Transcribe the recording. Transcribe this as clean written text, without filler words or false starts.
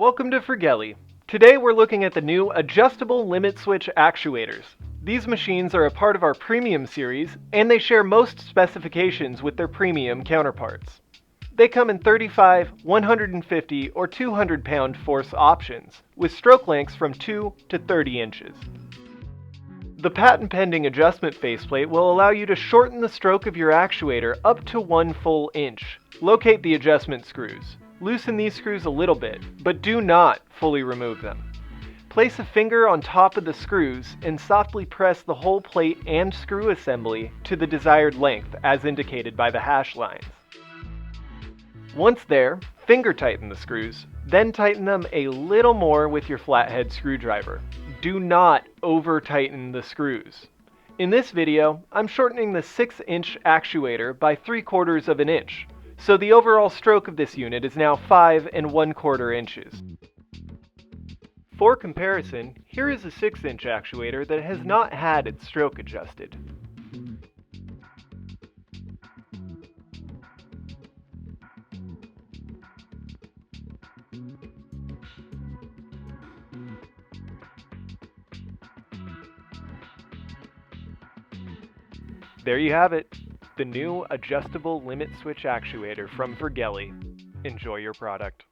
Welcome to Firgelli. Today we're looking at the new Adjustable Limit Switch Actuators. These machines are a part of our Premium series, and they share most specifications with their Premium counterparts. They come in 35, 150, or 200 pound force options, with stroke lengths from 2 to 30 inches. The patent-pending adjustment faceplate will allow you to shorten the stroke of your actuator up to 1 full inch. Locate the adjustment screws. Loosen these screws a little bit, but do not fully remove them. Place a finger on top of the screws and softly press the whole plate and screw assembly to the desired length as indicated by the hash lines. Once there, finger tighten the screws, then tighten them a little more with your flathead screwdriver. Do not over-tighten the screws. In this video, I'm shortening the 6-inch actuator by 3/4 of an inch. So the overall stroke of this unit is now 5 1/4 inches. For comparison, here is a 6-inch actuator that has not had its stroke adjusted. There you have it, the new Adjustable Limit Switch Actuator from Firgelli. Enjoy your product.